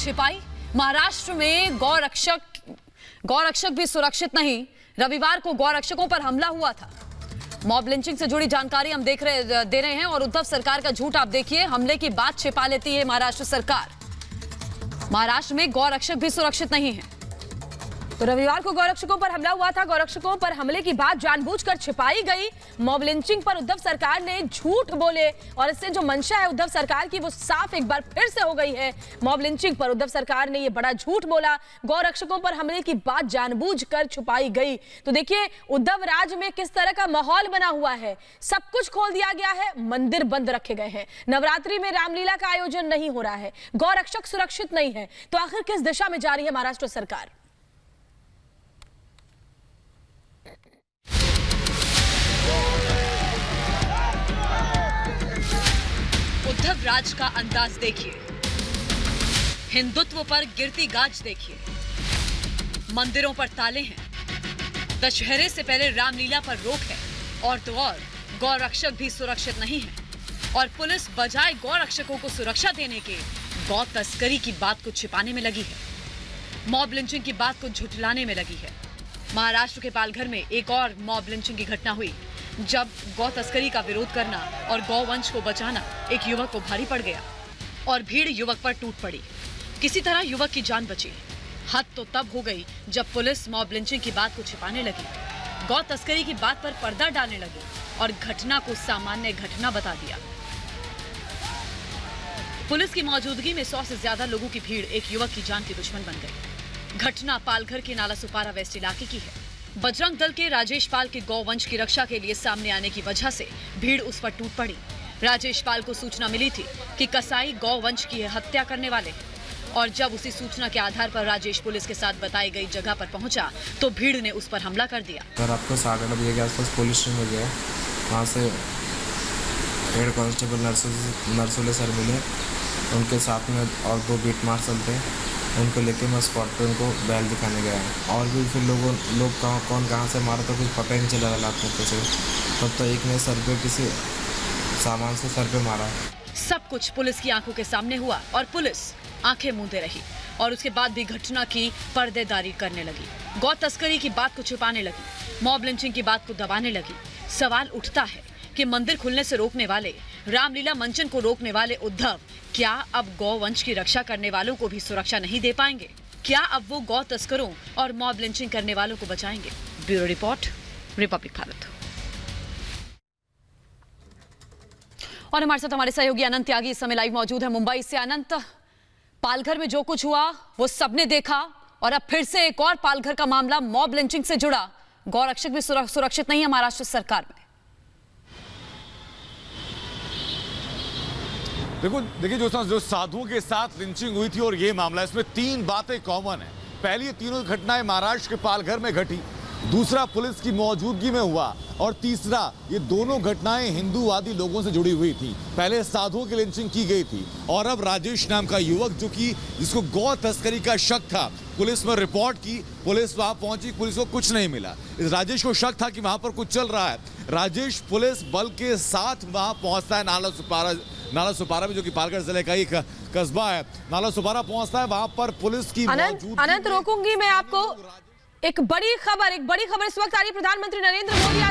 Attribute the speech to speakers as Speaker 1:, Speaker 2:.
Speaker 1: छिपाई। महाराष्ट्र में गौरक्षक भी सुरक्षित नहीं। रविवार को गौरक्षकों पर हमला हुआ था। मॉब लिंचिंग से जुड़ी जानकारी हम दे रहे हैं और उद्धव सरकार का झूठ आप देखिए। हमले की बात छिपा लेती है महाराष्ट्र सरकार। महाराष्ट्र में गौरक्षक भी सुरक्षित नहीं है। तो रविवार को गौरक्षकों पर हमला हुआ था। गौरक्षकों पर हमले की बात जानबूझकर छिपाई गई। मॉब लिंचिंग पर उद्धव सरकार ने झूठ बोले और इससे जो मंशा है उद्धव सरकार की वो साफ एक बार फिर से हो गई है। मॉब लिंचिंग पर उद्धव सरकार ने ये बड़ा झूठ बोला। गौरक्षकों पर हमले की बात जानबूझकर छुपाई गई। तो देखिए उद्धव राज में किस तरह का माहौल बना हुआ है। सब कुछ खोल दिया गया है, मंदिर बंद रखे गए हैं। नवरात्रि में रामलीला का आयोजन नहीं हो रहा है। गौरक्षक सुरक्षित नहीं है। तो आखिर किस दिशा में जा रही है महाराष्ट्र सरकार? उद्धव राज का अंदाज देखिए। हिंदुत्व पर गिरती गाज देखिए। मंदिरों पर ताले हैं। दशहरे से पहले रामलीला पर रोक है। और तो और गौरक्षक भी सुरक्षित नहीं है। और पुलिस बजाय गौरक्षकों को सुरक्षा देने के गौ तस्करी की बात को छिपाने में लगी है। मॉब लिंचिंग की बात को झुठलाने में लगी है। महाराष्ट्र के पालघर में एक और मॉब लिंचिंग की घटना हुई जब गौ तस्करी का विरोध करना और गौवंश को बचाना एक युवक को भारी पड़ गया और भीड़ युवक पर टूट पड़ी। किसी तरह युवक की जान बची। हद तो तब हो गई जब पुलिस मॉब लिंचिंग की बात को छिपाने लगी, गौ तस्करी की बात पर पर्दा डालने लगी और घटना को सामान्य घटना बता दिया। पुलिस की मौजूदगी में 100 से ज्यादा लोगों की भीड़ एक युवक की जान की दुश्मन बन गई। घटना पालघर के नालासोपारा वेस्ट इलाके की है। बजरंग दल के राजेश पाल के गौवंश की रक्षा के लिए सामने आने की वजह से भीड़ उस पर टूट पड़ी। राजेश पाल को सूचना मिली थी कि कसाई गौवंश की हत्या करने वाले हैं और जब उसी सूचना के आधार पर राजेश पुलिस के साथ बताई गई जगह पर पहुंचा तो भीड़ ने उस पर हमला कर दिया।
Speaker 2: रात को 8:30 बजे के आसपास पुलिस स्टेशन में गया। वहाँ से हेड कांस्टेबल नरसोले सर मिले। उनके साथ में और 2 बीट मार्शल थे। उनको लेके मैं स्पॉट पे उनको बैल दिखाने गया और भी फिर लोग कौन कहाँ से मारा तो कुछ पता ही नहीं चला रात में कैसे। तब तो एक ने सर पे किसी सामान से सर पे मारा।
Speaker 1: सब कुछ पुलिस की आंखों के सामने हुआ और पुलिस आंखें मूंदे रही और उसके बाद भी घटना की पर्देदारी करने लगी। गौ तस्करी की बात को छुपाने लगी। मॉब लिंचिंग की बात को दबाने लगी। सवाल उठता है कि मंदिर खुलने से रोकने वाले, रामलीला मंचन को रोकने वाले उद्धव क्या अब गौवंश की रक्षा करने वालों को भी सुरक्षा नहीं दे पाएंगे? क्या अब वो गौ तस्करों और मॉब लिंचिंग करने वालों को बचाएंगे? Bureau report, Republic Bharat. और हमारे साथ हमारे सहयोगी अनंत त्यागी इस समय लाइव मौजूद है मुंबई से। अनंत, पालघर में जो कुछ हुआ वो सबने देखा और अब फिर से एक और पालघर का मामला मॉब लिंचिंग से जुड़ा। गौरक्षक भी सुरक्षित नहीं है महाराष्ट्र सरकार में।
Speaker 3: देखिए जो साधुओं के साथ लिंचिंग हुई थी और ये मामला, इसमें 3 बातें कॉमन है। पहली, ये तीनों घटनाएं महाराष्ट्र के पालघर में घटी। दूसरा, पुलिस की मौजूदगी में हुआ। और तीसरा, ये दोनों घटनाएं हिंदूवादी लोगों से जुड़ी हुई थी। पहले साधुओं की लिंचिंग की गई थी और अब राजेश नाम का युवक जिसको गौ तस्करी का शक था, पुलिस में रिपोर्ट की। पुलिस वहां पहुंची, पुलिस को कुछ नहीं मिला। इस राजेश को शक था कि वहां पर कुछ चल रहा है। राजेश पुलिस बल के साथ वहां पहुंचता है नालासोपारा में, जो कि पालघर जिले का एक कस्बा है। नालासोपारा पहुंचता है, वहां पर पुलिस की
Speaker 1: अनंत रोकूंगी मैं आपको। एक बड़ी खबर इस वक्त आ रही है। प्रधानमंत्री नरेंद्र मोदी